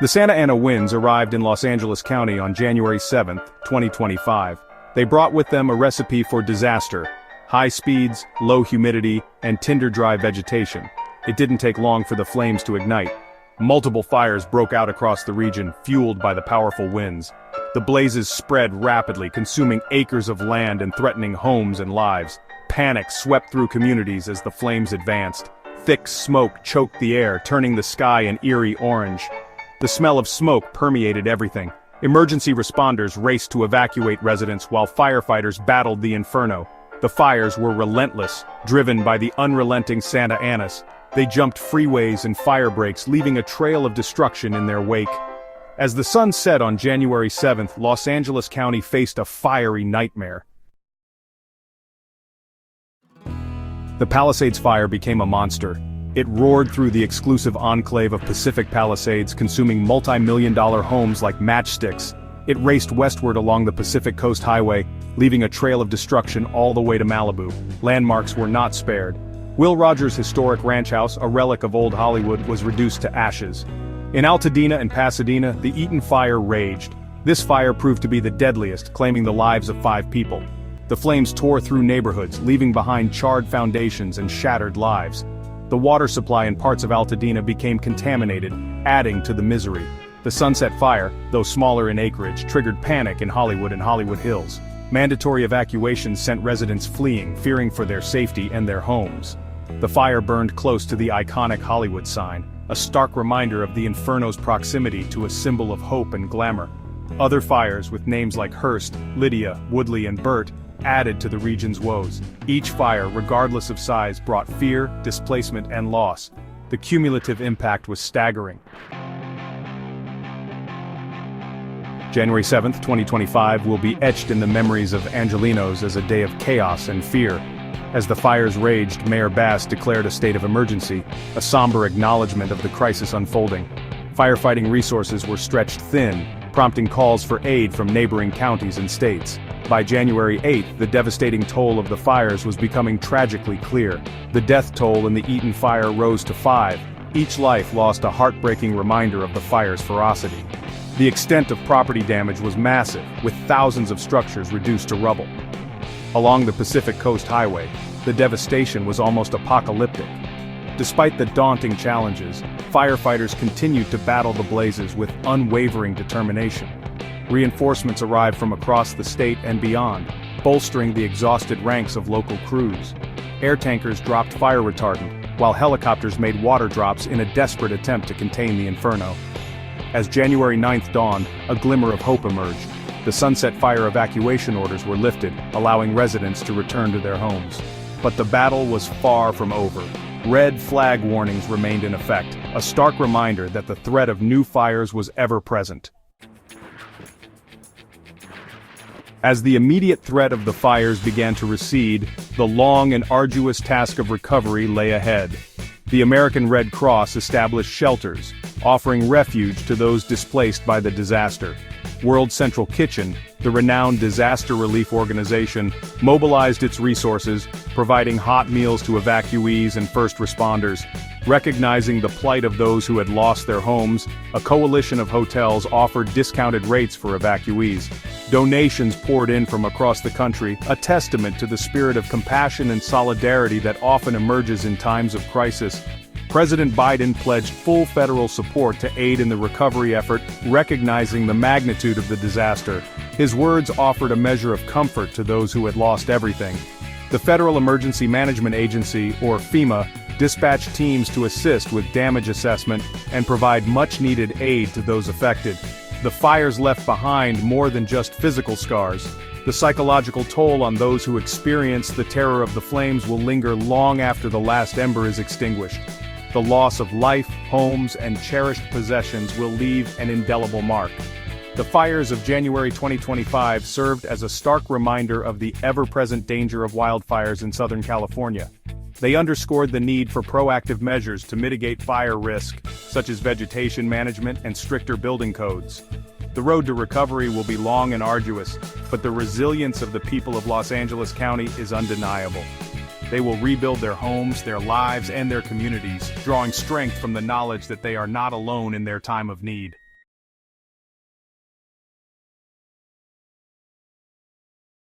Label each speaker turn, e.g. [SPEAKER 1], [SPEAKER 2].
[SPEAKER 1] The Santa Ana winds arrived in Los Angeles County on January 7, 2025. They brought with them a recipe for disaster: high speeds, low humidity, and tinder-dry vegetation. It didn't take long for the flames to ignite. Multiple fires broke out across the region, fueled by the powerful winds. The blazes spread rapidly, consuming acres of land and threatening homes and lives. Panic swept through communities as the flames advanced. Thick smoke choked the air, turning the sky an eerie orange. The smell of smoke permeated everything. Emergency responders raced to evacuate residents while firefighters battled the inferno. The fires were relentless, driven by the unrelenting Santa Anas. They jumped freeways and fire breaks, leaving a trail of destruction in their wake. As the sun set on January 7th, Los Angeles County faced a fiery nightmare. The Palisades fire became a monster. It roared through the exclusive enclave of Pacific Palisades, consuming multi-million-dollar homes like matchsticks. It raced westward along the Pacific Coast Highway, leaving a trail of destruction all the way to Malibu. Landmarks were not spared. Will Rogers' historic ranch house, a relic of old Hollywood, was reduced to ashes. In Altadena and Pasadena, the Eaton fire raged. This fire proved to be the deadliest, claiming the lives of 5 people. The flames tore through neighborhoods, leaving behind charred foundations and shattered lives. The water supply in parts of Altadena became contaminated, adding to the misery. The Sunset Fire, though smaller in acreage, triggered panic in Hollywood and Hollywood Hills. Mandatory evacuations sent residents fleeing, fearing for their safety and their homes. The fire burned close to the iconic Hollywood sign, a stark reminder of the inferno's proximity to a symbol of hope and glamour. Other fires with names like Hearst, Lydia, Woodley, and Burt added to the region's woes. Each fire, regardless of size, brought fear, displacement, and loss. The cumulative impact was staggering. January 7, 2025 will be etched in the memories of Angelenos as a day of chaos and fear. As the fires raged, Mayor Bass declared a state of emergency, a somber acknowledgement of the crisis unfolding. Firefighting resources were stretched thin, prompting calls for aid from neighboring counties and states. By January 8, the devastating toll of the fires was becoming tragically clear. The death toll in the Eaton fire rose to 5. Each life lost a heartbreaking reminder of the fire's ferocity. The extent of property damage was massive, with thousands of structures reduced to rubble. Along the Pacific Coast Highway, the devastation was almost apocalyptic. Despite the daunting challenges, firefighters continued to battle the blazes with unwavering determination. Reinforcements arrived from across the state and beyond, bolstering the exhausted ranks of local crews. Air tankers dropped fire retardant, while helicopters made water drops in a desperate attempt to contain the inferno. As January 9th dawned, a glimmer of hope emerged. The Sunset Fire evacuation orders were lifted, allowing residents to return to their homes. But the battle was far from over. Red flag warnings remained in effect, a stark reminder that the threat of new fires was ever present. As the immediate threat of the fires began to recede, the long and arduous task of recovery lay ahead. The American Red Cross established shelters, offering refuge to those displaced by the disaster. World Central Kitchen, the renowned disaster relief organization, mobilized its resources, providing hot meals to evacuees and first responders. Recognizing the plight of those who had lost their homes, a coalition of hotels offered discounted rates for evacuees. Donations poured in from across the country, a testament to the spirit of compassion and solidarity that often emerges in times of crisis. President Biden pledged full federal support to aid in the recovery effort, recognizing the magnitude of the disaster. His words offered a measure of comfort to those who had lost everything. The Federal Emergency Management Agency, or FEMA, dispatched teams to assist with damage assessment and provide much-needed aid to those affected. The fires left behind more than just physical scars. The psychological toll on those who experience the terror of the flames will linger long after the last ember is extinguished. The loss of life, homes, and cherished possessions will leave an indelible mark. The fires of January 2025 served as a stark reminder of the ever-present danger of wildfires in Southern California. They underscored the need for proactive measures to mitigate fire risk, such as vegetation management and stricter building codes. The road to recovery will be long and arduous, but the resilience of the people of Los Angeles County is undeniable. They will rebuild their homes, their lives, and their communities, drawing strength from the knowledge that they are not alone in their time of need.